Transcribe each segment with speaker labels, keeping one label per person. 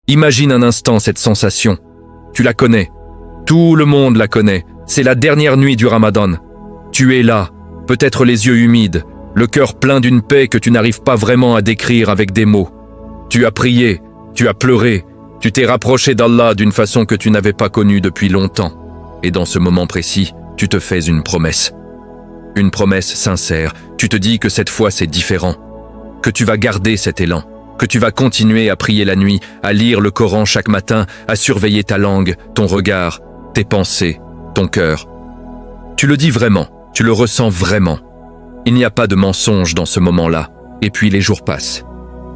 Speaker 1: Imagine un instant cette sensation. Tu la connais. Tout le monde la connaît. C'est la dernière nuit du Ramadan. Tu es là, peut-être les yeux humides, le cœur plein d'une paix que tu n'arrives pas vraiment à décrire avec des mots. Tu as prié, tu as pleuré, tu t'es rapproché d'Allah d'une façon que tu n'avais pas connue depuis longtemps. Et dans ce moment précis, tu te fais une promesse. Une promesse sincère. Tu te dis que cette fois c'est différent. Que tu vas garder cet élan. Que tu vas continuer à prier la nuit, à lire le Coran chaque matin, à surveiller ta langue, ton regard, tes pensées, ton cœur. Tu le dis vraiment, tu le ressens vraiment. Il n'y a pas de mensonge dans ce moment-là. Et puis les jours passent.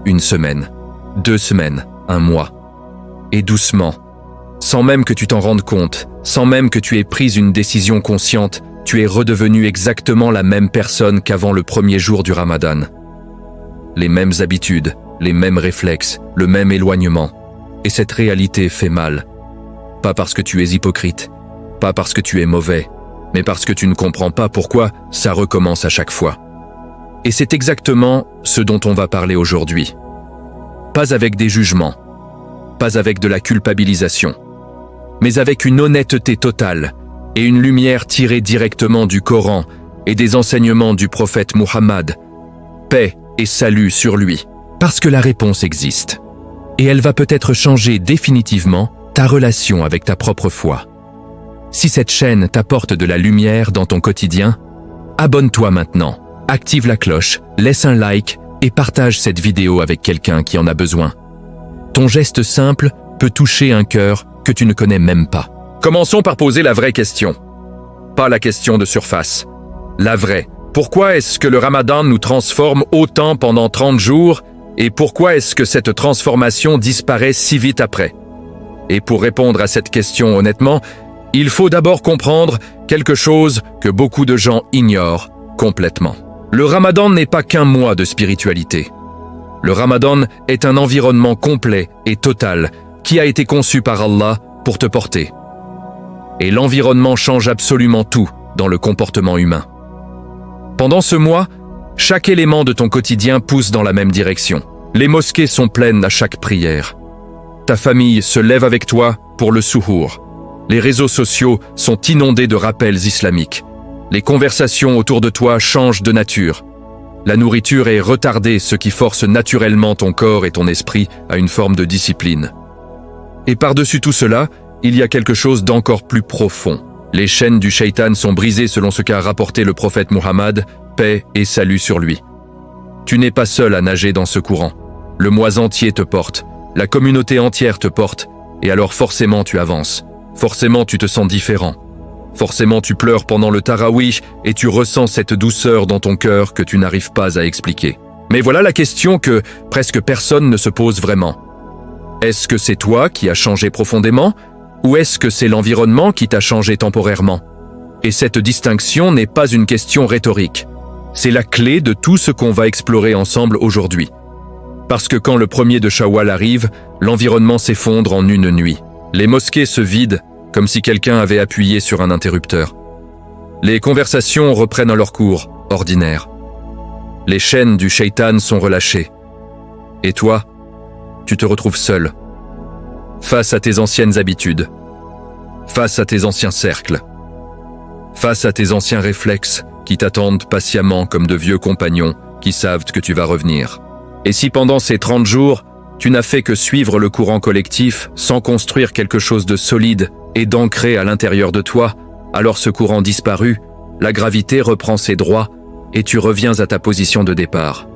Speaker 1: 1 semaine, 2 semaines, 1 mois. Et doucement, sans même que tu t'en rendes compte, sans même que tu aies pris une décision consciente, tu es redevenu exactement la même personne qu'avant le premier jour du Ramadan. Les mêmes habitudes, les mêmes réflexes, le même éloignement. Et cette réalité fait mal. Pas parce que tu es hypocrite, pas parce que tu es mauvais, mais parce que tu ne comprends pas pourquoi ça recommence à chaque fois. Et c'est exactement ce dont on va parler aujourd'hui. Pas avec des jugements, pas avec de la culpabilisation, mais avec une honnêteté totale et une lumière tirée directement du Coran et des enseignements du prophète Muhammad. Paix et salut sur lui. Parce que la réponse existe. Et elle va peut-être changer définitivement ta relation avec ta propre foi. Si cette chaîne t'apporte de la lumière dans ton quotidien, abonne-toi maintenant, active la cloche, laisse un like et partage cette vidéo avec quelqu'un qui en a besoin. Ton geste simple peut toucher un cœur que tu ne connais même pas. Commençons par poser la vraie question. Pas la question de surface. La vraie. Pourquoi est-ce que le Ramadan nous transforme autant pendant 30 jours et pourquoi est-ce que cette transformation disparaît si vite après? Et pour répondre à cette question honnêtement, il faut d'abord comprendre quelque chose que beaucoup de gens ignorent complètement. Le Ramadan n'est pas qu'un mois de spiritualité. Le Ramadan est un environnement complet et total qui a été conçu par Allah pour te porter. Et l'environnement change absolument tout dans le comportement humain. Pendant ce mois, chaque élément de ton quotidien pousse dans la même direction. Les mosquées sont pleines à chaque prière. Ta famille se lève avec toi pour le souhour. Les réseaux sociaux sont inondés de rappels islamiques. Les conversations autour de toi changent de nature. La nourriture est retardée, ce qui force naturellement ton corps et ton esprit à une forme de discipline. Et par-dessus tout cela, il y a quelque chose d'encore plus profond. Les chaînes du shaitan sont brisées selon ce qu'a rapporté le prophète Muhammad, paix et salut sur lui. Tu n'es pas seul à nager dans ce courant. Le mois entier te porte, la communauté entière te porte, et alors forcément tu avances. Forcément tu te sens différent. Forcément tu pleures pendant le tarawih et tu ressens cette douceur dans ton cœur que tu n'arrives pas à expliquer. Mais voilà la question que presque personne ne se pose vraiment. Est-ce que c'est toi qui as changé profondément ou est-ce que c'est l'environnement qui t'a changé temporairement? Et cette distinction n'est pas une question rhétorique. C'est la clé de tout ce qu'on va explorer ensemble aujourd'hui. Parce que quand le 1er de Shawwal arrive, l'environnement s'effondre en une nuit. Les mosquées se vident comme si quelqu'un avait appuyé sur un interrupteur. Les conversations reprennent leur cours ordinaire. Les chaînes du shaitan sont relâchées. Et toi, tu te retrouves seul, face à tes anciennes habitudes, face à tes anciens cercles, face à tes anciens réflexes qui t'attendent patiemment comme de vieux compagnons qui savent que tu vas revenir. Et si pendant ces 30 jours, tu n'as fait que suivre le courant collectif sans construire quelque chose de solide et d'ancré à l'intérieur de toi, alors ce courant disparu, la gravité reprend ses droits et tu reviens à ta position de départ.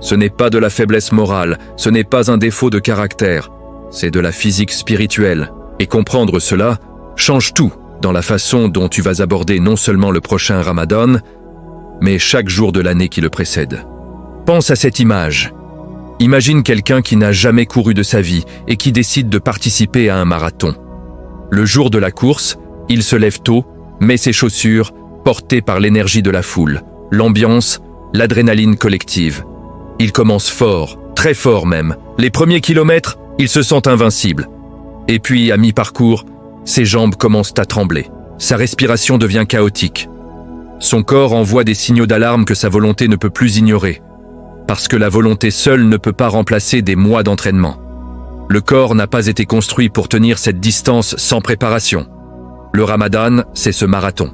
Speaker 1: Ce n'est pas de la faiblesse morale, ce n'est pas un défaut de caractère, c'est de la physique spirituelle. Et comprendre cela change tout dans la façon dont tu vas aborder non seulement le prochain Ramadan, mais chaque jour de l'année qui le précède. Pense à cette image. Imagine quelqu'un qui n'a jamais couru de sa vie et qui décide de participer à un marathon. Le jour de la course, il se lève tôt, met ses chaussures, porté par l'énergie de la foule, l'ambiance, l'adrénaline collective. Il commence fort, très fort même. Les premiers kilomètres, il se sent invincible. Et puis, à mi-parcours, ses jambes commencent à trembler. Sa respiration devient chaotique. Son corps envoie des signaux d'alarme que sa volonté ne peut plus ignorer. Parce que la volonté seule ne peut pas remplacer des mois d'entraînement. Le corps n'a pas été construit pour tenir cette distance sans préparation. Le Ramadan, c'est ce marathon.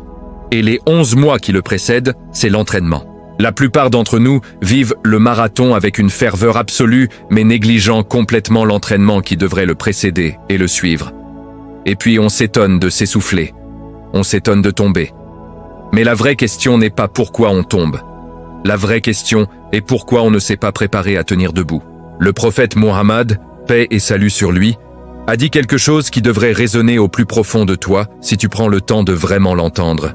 Speaker 1: Et les 11 mois qui le précèdent, c'est l'entraînement. La plupart d'entre nous vivent le marathon avec une ferveur absolue, mais négligeant complètement l'entraînement qui devrait le précéder et le suivre. Et puis on s'étonne de s'essouffler. On s'étonne de tomber. Mais la vraie question n'est pas pourquoi on tombe. La vraie question est pourquoi on ne s'est pas préparé à tenir debout. Le prophète Mohammed, paix et salut sur lui, a dit quelque chose qui devrait résonner au plus profond de toi si tu prends le temps de vraiment l'entendre.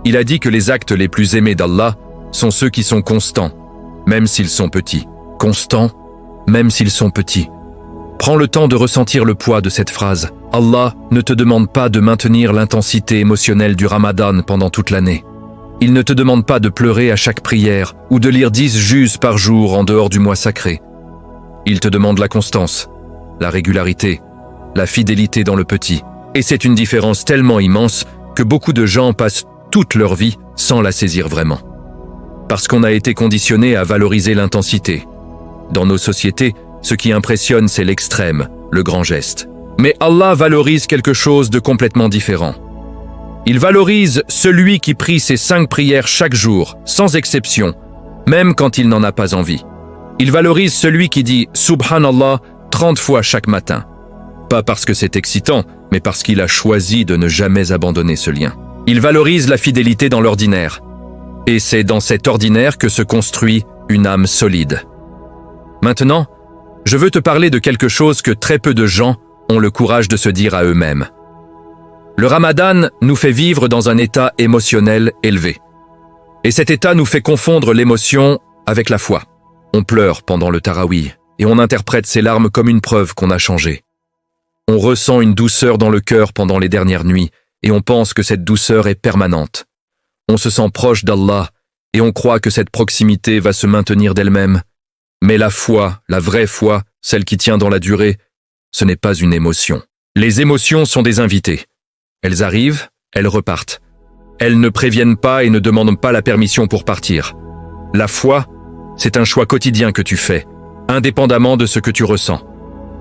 Speaker 1: Il a dit que les actes les plus aimés d'Allah sont ceux qui sont constants, même s'ils sont petits. Constants, même s'ils sont petits. Prends le temps de ressentir le poids de cette phrase. Allah ne te demande pas de maintenir l'intensité émotionnelle du Ramadan pendant toute l'année. Il ne te demande pas de pleurer à chaque prière ou de lire 10 juz par jour en dehors du mois sacré. Il te demande la constance, la régularité, la fidélité dans le petit. Et c'est une différence tellement immense que beaucoup de gens passent toute leur vie sans la saisir vraiment. Parce qu'on a été conditionné à valoriser l'intensité. Dans nos sociétés, ce qui impressionne, c'est l'extrême, le grand geste. Mais Allah valorise quelque chose de complètement différent. Il valorise celui qui prie ses 5 prières chaque jour, sans exception, même quand il n'en a pas envie. Il valorise celui qui dit « Subhanallah » 30 fois chaque matin. Pas parce que c'est excitant, mais parce qu'il a choisi de ne jamais abandonner ce lien. Il valorise la fidélité dans l'ordinaire. Et c'est dans cet ordinaire que se construit une âme solide. Maintenant, je veux te parler de quelque chose que très peu de gens ont le courage de se dire à eux-mêmes. Le Ramadan nous fait vivre dans un état émotionnel élevé. Et cet état nous fait confondre l'émotion avec la foi. On pleure pendant le Tarawih et on interprète ces larmes comme une preuve qu'on a changé. On ressent une douceur dans le cœur pendant les dernières nuits et on pense que cette douceur est permanente. On se sent proche d'Allah et on croit que cette proximité va se maintenir d'elle-même. Mais la foi, la vraie foi, celle qui tient dans la durée, ce n'est pas une émotion. Les émotions sont des invités. Elles arrivent, elles repartent. Elles ne préviennent pas et ne demandent pas la permission pour partir. La foi, c'est un choix quotidien que tu fais, indépendamment de ce que tu ressens.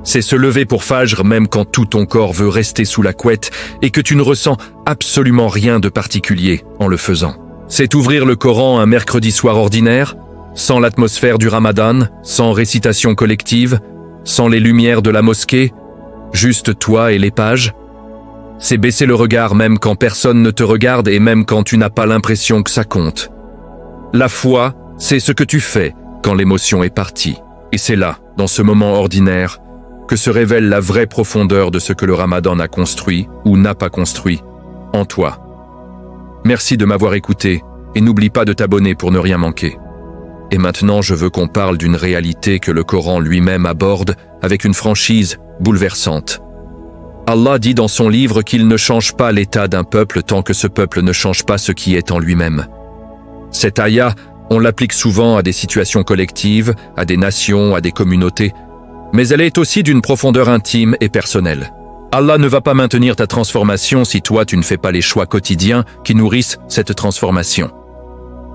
Speaker 1: C'est se lever pour Fajr même quand tout ton corps veut rester sous la couette et que tu ne ressens absolument rien de particulier en le faisant. C'est ouvrir le Coran un mercredi soir ordinaire, sans l'atmosphère du Ramadan, sans récitation collective, sans les lumières de la mosquée, juste toi et les pages. C'est baisser le regard même quand personne ne te regarde et même quand tu n'as pas l'impression que ça compte. La foi, c'est ce que tu fais quand l'émotion est partie. Et c'est là, dans ce moment ordinaire, que se révèle la vraie profondeur de ce que le Ramadan a construit ou n'a pas construit en toi. Merci de m'avoir écouté et n'oublie pas de t'abonner pour ne rien manquer. Et maintenant, je veux qu'on parle d'une réalité que le Coran lui-même aborde avec une franchise bouleversante. Allah dit dans son livre qu'il ne change pas l'état d'un peuple tant que ce peuple ne change pas ce qui est en lui-même. Cette ayah, on l'applique souvent à des situations collectives, à des nations, à des communautés, mais elle est aussi d'une profondeur intime et personnelle. Allah ne va pas maintenir ta transformation si toi tu ne fais pas les choix quotidiens qui nourrissent cette transformation.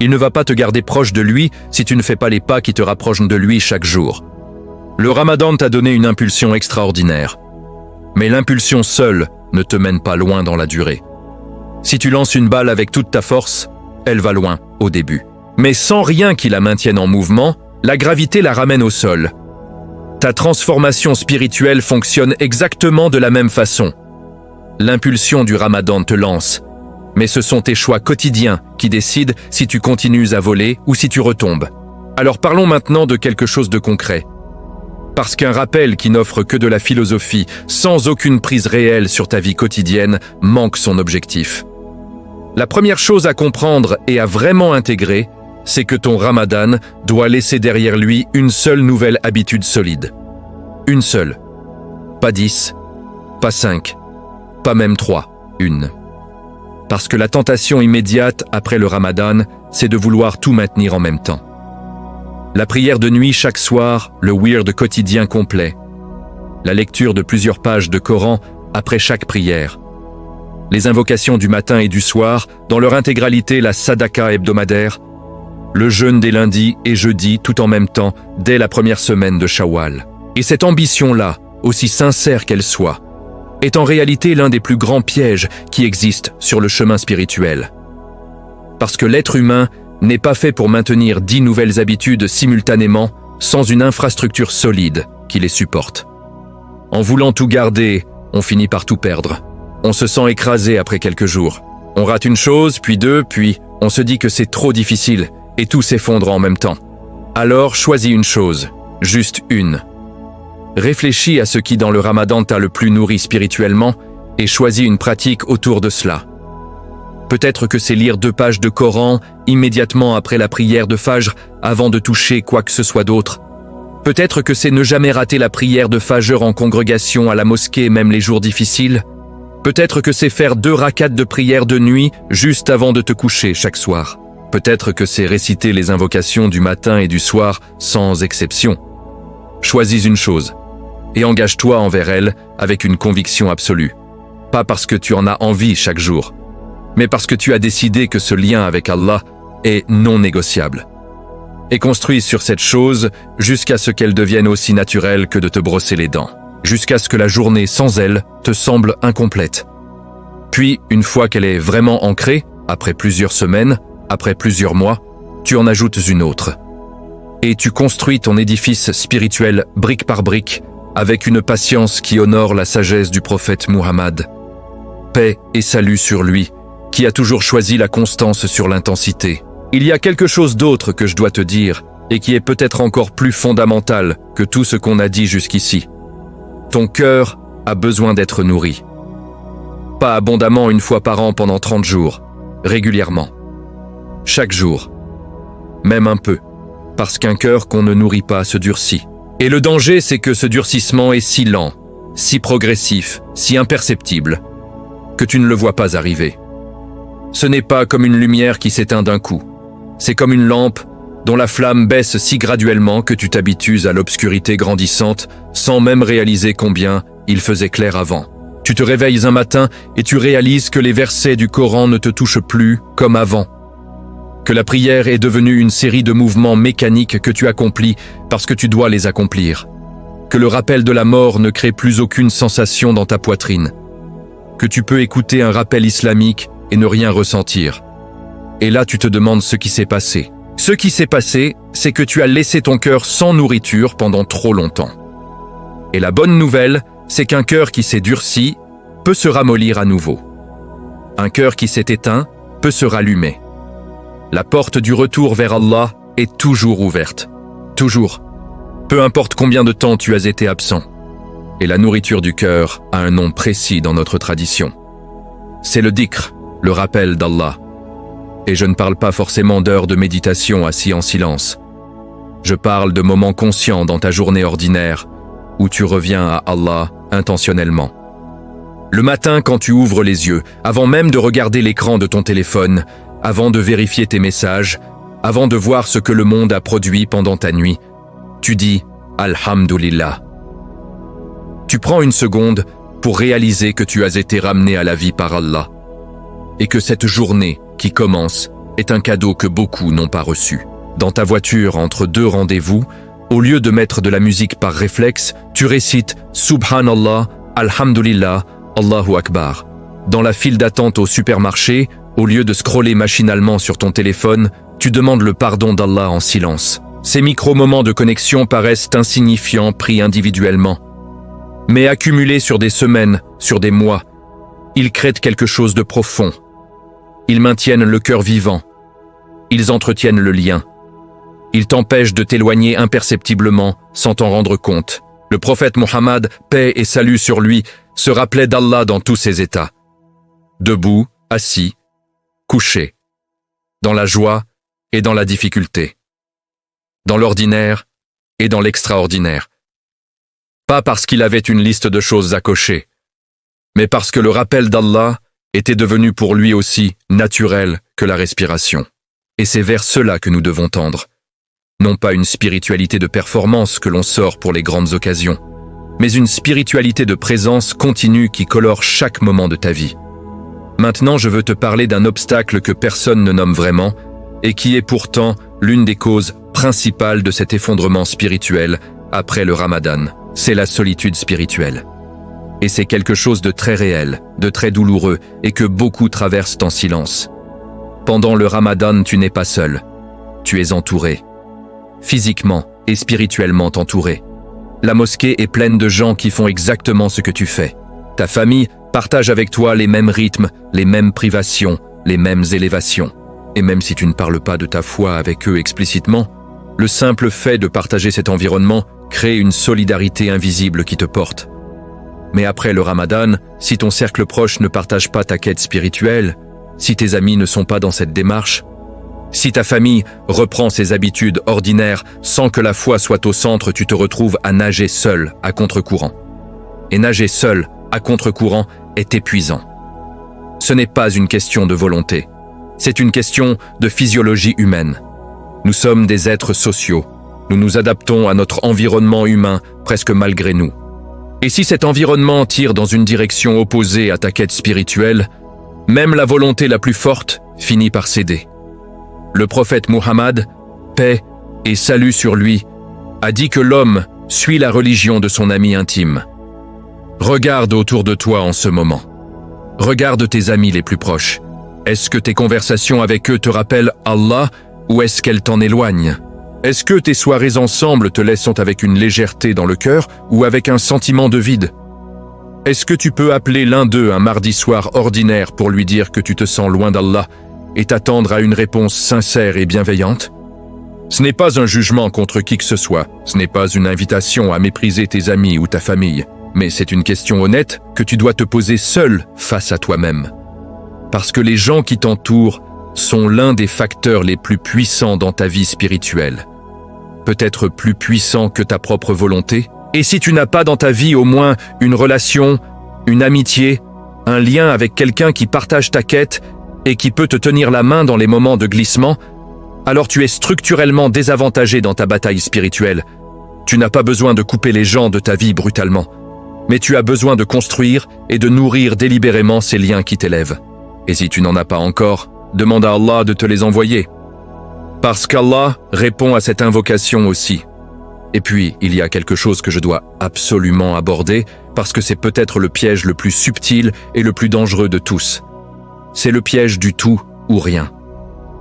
Speaker 1: Il ne va pas te garder proche de lui si tu ne fais pas les pas qui te rapprochent de lui chaque jour. Le Ramadan t'a donné une impulsion extraordinaire. Mais l'impulsion seule ne te mène pas loin dans la durée. Si tu lances une balle avec toute ta force, elle va loin au début. Mais sans rien qui la maintienne en mouvement, la gravité la ramène au sol. Ta transformation spirituelle fonctionne exactement de la même façon. L'impulsion du Ramadan te lance, mais ce sont tes choix quotidiens qui décident si tu continues à voler ou si tu retombes. Alors parlons maintenant de quelque chose de concret. Parce qu'un rappel qui n'offre que de la philosophie, sans aucune prise réelle sur ta vie quotidienne, manque son objectif. La première chose à comprendre et à vraiment intégrer, c'est que ton Ramadan doit laisser derrière lui une seule nouvelle habitude solide. Une seule. Pas 10, pas 5, pas même 3, une. Parce que la tentation immédiate après le Ramadan, c'est de vouloir tout maintenir en même temps. La prière de nuit chaque soir, le wird quotidien complet. La lecture de plusieurs pages de Coran après chaque prière. Les invocations du matin et du soir, dans leur intégralité la sadaka hebdomadaire. Le jeûne des lundis et jeudis tout en même temps, dès la première semaine de Shawwal. Et cette ambition-là, aussi sincère qu'elle soit, est en réalité l'un des plus grands pièges qui existent sur le chemin spirituel. Parce que l'être humain n'est pas fait pour maintenir 10 nouvelles habitudes simultanément sans une infrastructure solide qui les supporte. En voulant tout garder, on finit par tout perdre. On se sent écrasé après quelques jours. On rate une chose, puis deux, puis on se dit que c'est trop difficile et tout s'effondre en même temps. Alors choisis une chose, juste une. Réfléchis à ce qui dans le Ramadan t'a le plus nourri spirituellement et choisis une pratique autour de cela. Peut-être que c'est lire 2 pages de Coran immédiatement après la prière de Fajr avant de toucher quoi que ce soit d'autre. Peut-être que c'est ne jamais rater la prière de Fajr en congrégation à la mosquée même les jours difficiles. Peut-être que c'est faire 2 rakats de prière de nuit juste avant de te coucher chaque soir. Peut-être que c'est réciter les invocations du matin et du soir sans exception. Choisis une chose et engage-toi envers elle avec une conviction absolue. Pas parce que tu en as envie chaque jour, mais parce que tu as décidé que ce lien avec Allah est non négociable. Et construis sur cette chose jusqu'à ce qu'elle devienne aussi naturelle que de te brosser les dents, jusqu'à ce que la journée sans elle te semble incomplète. Puis, une fois qu'elle est vraiment ancrée, après plusieurs semaines, après plusieurs mois, tu en ajoutes une autre. Et tu construis ton édifice spirituel brique par brique avec une patience qui honore la sagesse du prophète Muhammad. Paix et salut sur lui, qui a toujours choisi la constance sur l'intensité. Il y a quelque chose d'autre que je dois te dire et qui est peut-être encore plus fondamental que tout ce qu'on a dit jusqu'ici. Ton cœur a besoin d'être nourri. Pas abondamment une fois par an pendant 30 jours, régulièrement. Chaque jour. Même un peu. Parce qu'un cœur qu'on ne nourrit pas se durcit. Et le danger, c'est que ce durcissement est si lent, si progressif, si imperceptible, que tu ne le vois pas arriver. Ce n'est pas comme une lumière qui s'éteint d'un coup. C'est comme une lampe dont la flamme baisse si graduellement que tu t'habitues à l'obscurité grandissante sans même réaliser combien il faisait clair avant. Tu te réveilles un matin et tu réalises que les versets du Coran ne te touchent plus comme avant. Que la prière est devenue une série de mouvements mécaniques que tu accomplis parce que tu dois les accomplir. Que le rappel de la mort ne crée plus aucune sensation dans ta poitrine. Que tu peux écouter un rappel islamique et ne rien ressentir. Et là, tu te demandes ce qui s'est passé. Ce qui s'est passé, c'est que tu as laissé ton cœur sans nourriture pendant trop longtemps. Et la bonne nouvelle, c'est qu'un cœur qui s'est durci peut se ramollir à nouveau. Un cœur qui s'est éteint peut se rallumer. La porte du retour vers Allah est toujours ouverte. Toujours. Peu importe combien de temps tu as été absent. Et la nourriture du cœur a un nom précis dans notre tradition. C'est le dhikr, le rappel d'Allah. Et je ne parle pas forcément d'heures de méditation assis en silence. Je parle de moments conscients dans ta journée ordinaire où tu reviens à Allah intentionnellement. Le matin quand tu ouvres les yeux, avant même de regarder l'écran de ton téléphone, avant de vérifier tes messages, avant de voir ce que le monde a produit pendant ta nuit, tu dis « Alhamdulillah ». Tu prends une seconde pour réaliser que tu as été ramené à la vie par Allah et que cette journée qui commence est un cadeau que beaucoup n'ont pas reçu. Dans ta voiture entre 2 rendez-vous, au lieu de mettre de la musique par réflexe, tu récites « Subhanallah, Alhamdulillah, Allahu Akbar ». Dans la file d'attente au supermarché, au lieu de scroller machinalement sur ton téléphone, tu demandes le pardon d'Allah en silence. Ces micro-moments de connexion paraissent insignifiants pris individuellement. Mais accumulés sur des semaines, sur des mois, ils créent quelque chose de profond. Ils maintiennent le cœur vivant. Ils entretiennent le lien. Ils t'empêchent de t'éloigner imperceptiblement sans t'en rendre compte. Le prophète Mohammed, paix et salut sur lui, se rappelait d'Allah dans tous ses états. Debout, assis, couché. Dans la joie et dans la difficulté. Dans l'ordinaire et dans l'extraordinaire. Pas parce qu'il avait une liste de choses à cocher, mais parce que le rappel d'Allah était devenu pour lui aussi naturel que la respiration. Et c'est vers cela que nous devons tendre. Non pas une spiritualité de performance que l'on sort pour les grandes occasions, mais une spiritualité de présence continue qui colore chaque moment de ta vie. Maintenant, je veux te parler d'un obstacle que personne ne nomme vraiment et qui est pourtant l'une des causes principales de cet effondrement spirituel après le Ramadan. c'est la solitude spirituelle. Et c'est quelque chose de très réel, de très douloureux, et que beaucoup traversent en silence. Pendant le Ramadan, tu n'es pas seul. Tu es entouré. Physiquement et spirituellement entouré. La mosquée est pleine de gens qui font exactement ce que tu fais. Ta famille partage avec toi les mêmes rythmes, les mêmes privations, les mêmes élévations. Et même si tu ne parles pas de ta foi avec eux explicitement, le simple fait de partager cet environnement crée une solidarité invisible qui te porte. Mais après le Ramadan, si ton cercle proche ne partage pas ta quête spirituelle, si tes amis ne sont pas dans cette démarche, si ta famille reprend ses habitudes ordinaires sans que la foi soit au centre, tu te retrouves à nager seul, à contre-courant. Et nager seul, à contre-courant, est épuisant. Ce n'est pas une question de volonté, c'est une question de physiologie humaine. Nous sommes des êtres sociaux, nous nous adaptons à notre environnement humain presque malgré nous. Et si cet environnement tire dans une direction opposée à ta quête spirituelle, même la volonté la plus forte finit par céder. Le prophète Muhammad, paix et salut sur lui, a dit que l'homme suit la religion de son ami intime. Regarde autour de toi en ce moment. Regarde tes amis les plus proches. Est-ce que tes conversations avec eux te rappellent Allah ou est-ce qu'elles t'en éloignent ? Est-ce que tes soirées ensemble te laissent avec une légèreté dans le cœur ou avec un sentiment de vide ? Est-ce que tu peux appeler l'un d'eux un mardi soir ordinaire pour lui dire que tu te sens loin d'Allah et t'attendre à une réponse sincère et bienveillante ? Ce n'est pas un jugement contre qui que ce soit, ce n'est pas une invitation à mépriser tes amis ou ta famille, mais c'est une question honnête que tu dois te poser seul face à toi-même. Parce que les gens qui t'entourent sont l'un des facteurs les plus puissants dans ta vie spirituelle. Peut-être plus puissant que ta propre volonté. Et si tu n'as pas dans ta vie au moins une relation, une amitié, un lien avec quelqu'un qui partage ta quête et qui peut te tenir la main dans les moments de glissement, alors tu es structurellement désavantagé dans ta bataille spirituelle. Tu n'as pas besoin de couper les gens de ta vie brutalement, mais tu as besoin de construire et de nourrir délibérément ces liens qui t'élèvent. Et si tu n'en as pas encore, demande à Allah de te les envoyer. Parce qu'Allah répond à cette invocation aussi. Et puis, il y a quelque chose que je dois absolument aborder, parce que c'est peut-être le piège le plus subtil et le plus dangereux de tous. C'est le piège du tout ou rien.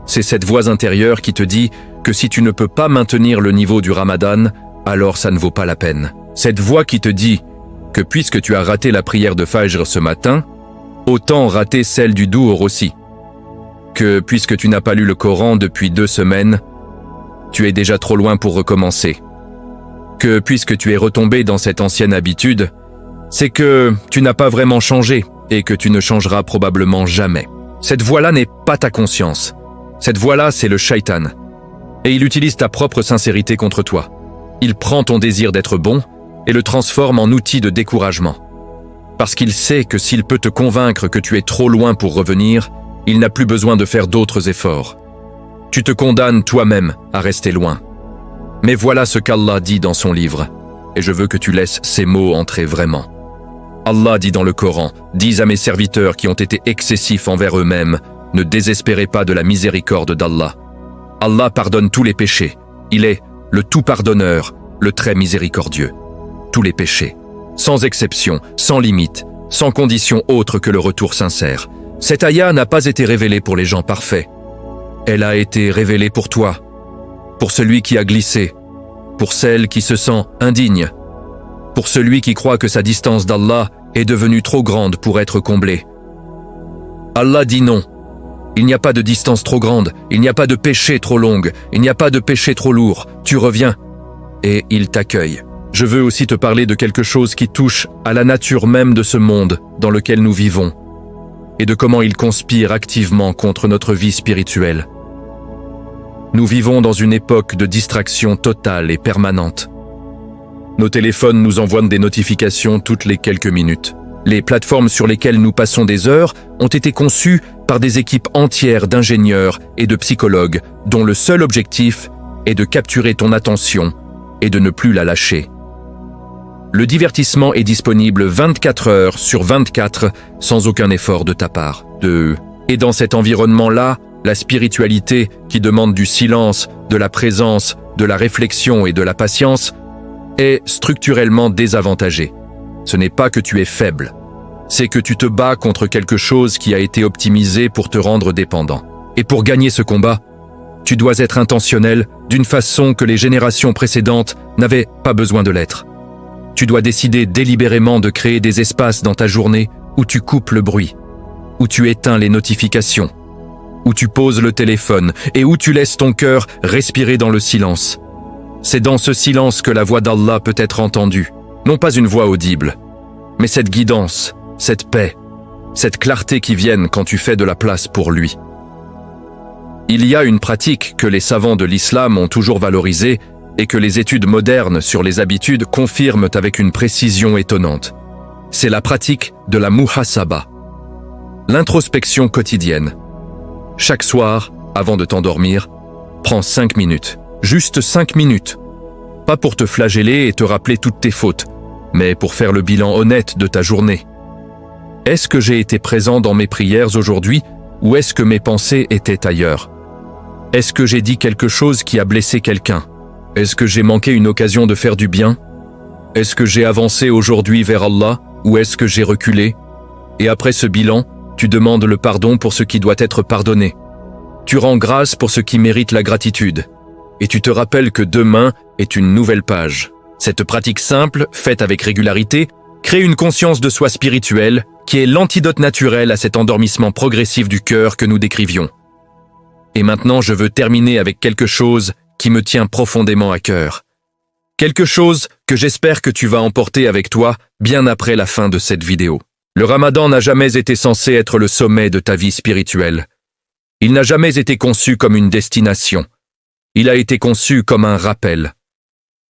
Speaker 1: C'est cette voix intérieure qui te dit que si tu ne peux pas maintenir le niveau du Ramadan, alors ça ne vaut pas la peine. Cette voix qui te dit que puisque tu as raté la prière de Fajr ce matin, autant rater celle du Duhur aussi. Que puisque tu n'as pas lu le Coran depuis 2 semaines, tu es déjà trop loin pour recommencer. Que puisque tu es retombé dans cette ancienne habitude, c'est que tu n'as pas vraiment changé et que tu ne changeras probablement jamais. Cette voix-là n'est pas ta conscience. Cette voix-là, c'est le shaitan. Et il utilise ta propre sincérité contre toi. Il prend ton désir d'être bon et le transforme en outil de découragement. Parce qu'il sait que s'il peut te convaincre que tu es trop loin pour revenir, il n'a plus besoin de faire d'autres efforts. Tu te condamnes toi-même à rester loin. Mais voilà ce qu'Allah dit dans son livre, et je veux que tu laisses ces mots entrer vraiment. Allah dit dans le Coran, « Dis à mes serviteurs qui ont été excessifs envers eux-mêmes, ne désespérez pas de la miséricorde d'Allah. Allah pardonne tous les péchés. Il est le tout pardonneur, le très miséricordieux. Tous les péchés, sans exception, sans limite, sans condition autre que le retour sincère. Cette ayah n'a pas été révélée pour les gens parfaits. Elle a été révélée pour toi, pour celui qui a glissé, pour celle qui se sent indigne, pour celui qui croit que sa distance d'Allah est devenue trop grande pour être comblée. Allah dit non. Il n'y a pas de distance trop grande, il n'y a pas de péché trop longue, il n'y a pas de péché trop lourd. Tu reviens et il t'accueille. Je veux aussi te parler de quelque chose qui touche à la nature même de ce monde dans lequel nous vivons et de comment il conspire activement contre notre vie spirituelle. Nous vivons dans une époque de distraction totale et permanente. Nos téléphones nous envoient des notifications toutes les quelques minutes. Les plateformes sur lesquelles nous passons des heures ont été conçues par des équipes entières d'ingénieurs et de psychologues dont le seul objectif est de capturer ton attention et de ne plus la lâcher. Le divertissement est disponible 24 heures sur 24 sans aucun effort de ta part. Et dans cet environnement-là, la spiritualité qui demande du silence, de la présence, de la réflexion et de la patience est structurellement désavantagé. Ce n'est pas que tu es faible, c'est que tu te bats contre quelque chose qui a été optimisé pour te rendre dépendant. Et pour gagner ce combat, tu dois être intentionnel d'une façon que les générations précédentes n'avaient pas besoin de l'être. Tu dois décider délibérément de créer des espaces dans ta journée où tu coupes le bruit, où tu éteins les notifications, où tu poses le téléphone et où tu laisses ton cœur respirer dans le silence. C'est dans ce silence que la voix d'Allah peut être entendue, non pas une voix audible, mais cette guidance, cette paix, cette clarté qui viennent quand tu fais de la place pour lui. Il y a une pratique que les savants de l'islam ont toujours valorisée et que les études modernes sur les habitudes confirment avec une précision étonnante. C'est la pratique de la muhasaba, l'introspection quotidienne. Chaque soir, avant de t'endormir, prends 5 minutes, juste 5 minutes. Pas pour te flageller et te rappeler toutes tes fautes, mais pour faire le bilan honnête de ta journée. Est-ce que j'ai été présent dans mes prières aujourd'hui ou est-ce que mes pensées étaient ailleurs? Est-ce que j'ai dit quelque chose qui a blessé quelqu'un? Est-ce que j'ai manqué une occasion de faire du bien? Est-ce que j'ai avancé aujourd'hui vers Allah ou est-ce que j'ai reculé? Et après ce bilan, tu demandes le pardon pour ce qui doit être pardonné. Tu rends grâce pour ce qui mérite la gratitude. Et tu te rappelles que demain est une nouvelle page. Cette pratique simple, faite avec régularité, crée une conscience de soi spirituelle qui est l'antidote naturel à cet endormissement progressif du cœur que nous décrivions. Et maintenant, je veux terminer avec quelque chose qui me tient profondément à cœur. Quelque chose que j'espère que tu vas emporter avec toi bien après la fin de cette vidéo. Le Ramadan n'a jamais été censé être le sommet de ta vie spirituelle. Il n'a jamais été conçu comme une destination. Il a été conçu comme un rappel.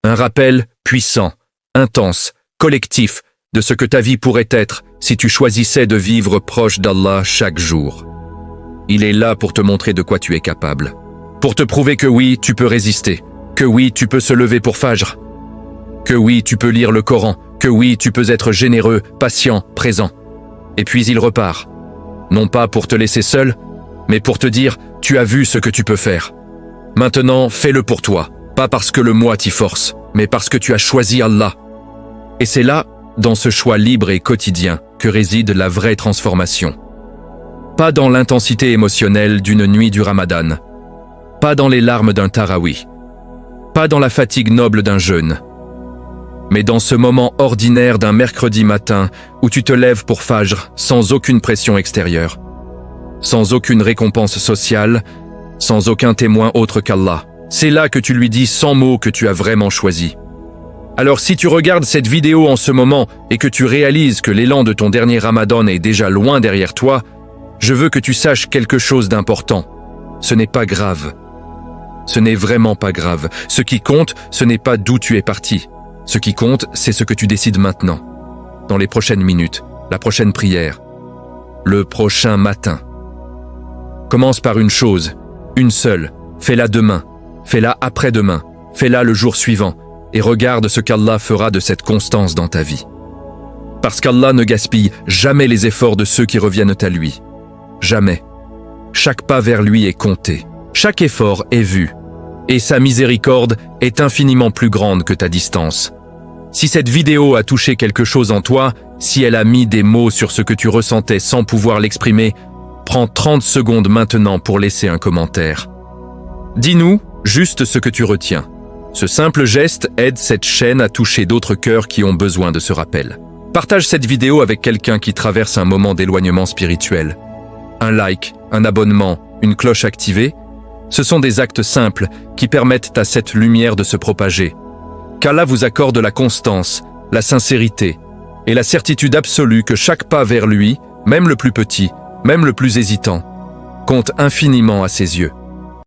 Speaker 1: Un rappel puissant, intense, collectif de ce que ta vie pourrait être si tu choisissais de vivre proche d'Allah chaque jour. Il est là pour te montrer de quoi tu es capable. Pour te prouver que oui, tu peux résister. Que oui, tu peux se lever pour Fajr. Que oui, tu peux lire le Coran. Que oui, tu peux être généreux, patient, présent. Et puis il repart. Non pas pour te laisser seul, mais pour te dire « tu as vu ce que tu peux faire ». Maintenant, fais-le pour toi. Pas parce que le moi t'y force, mais parce que tu as choisi Allah. Et c'est là, dans ce choix libre et quotidien, que réside la vraie transformation. Pas dans l'intensité émotionnelle d'une nuit du Ramadan. Pas dans les larmes d'un Tarawih. Pas dans la fatigue noble d'un jeûne. Mais dans ce moment ordinaire d'un mercredi matin où tu te lèves pour Fajr sans aucune pression extérieure, sans aucune récompense sociale, sans aucun témoin autre qu'Allah. C'est là que tu lui dis sans mots que tu as vraiment choisi. Alors si tu regardes cette vidéo en ce moment et que tu réalises que l'élan de ton dernier Ramadan est déjà loin derrière toi, je veux que tu saches quelque chose d'important. Ce n'est pas grave. Ce n'est vraiment pas grave. Ce qui compte, ce n'est pas d'où tu es parti. Ce qui compte, c'est ce que tu décides maintenant. Dans les prochaines minutes, la prochaine prière, le prochain matin. Commence par une chose, une seule. Fais-la demain, fais-la après-demain, fais-la le jour suivant et regarde ce qu'Allah fera de cette constance dans ta vie. Parce qu'Allah ne gaspille jamais les efforts de ceux qui reviennent à lui. Jamais. Chaque pas vers lui est compté. Chaque effort est vu. Et sa miséricorde est infiniment plus grande que ta distance. Si cette vidéo a touché quelque chose en toi, si elle a mis des mots sur ce que tu ressentais sans pouvoir l'exprimer, prends 30 secondes maintenant pour laisser un commentaire. Dis-nous juste ce que tu retiens. Ce simple geste aide cette chaîne à toucher d'autres cœurs qui ont besoin de ce rappel. Partage cette vidéo avec quelqu'un qui traverse un moment d'éloignement spirituel. Un like, un abonnement, une cloche activée, ce sont des actes simples qui permettent à cette lumière de se propager. Qu'Allah vous accorde la constance, la sincérité et la certitude absolue que chaque pas vers lui, même le plus petit, même le plus hésitant, compte infiniment à ses yeux.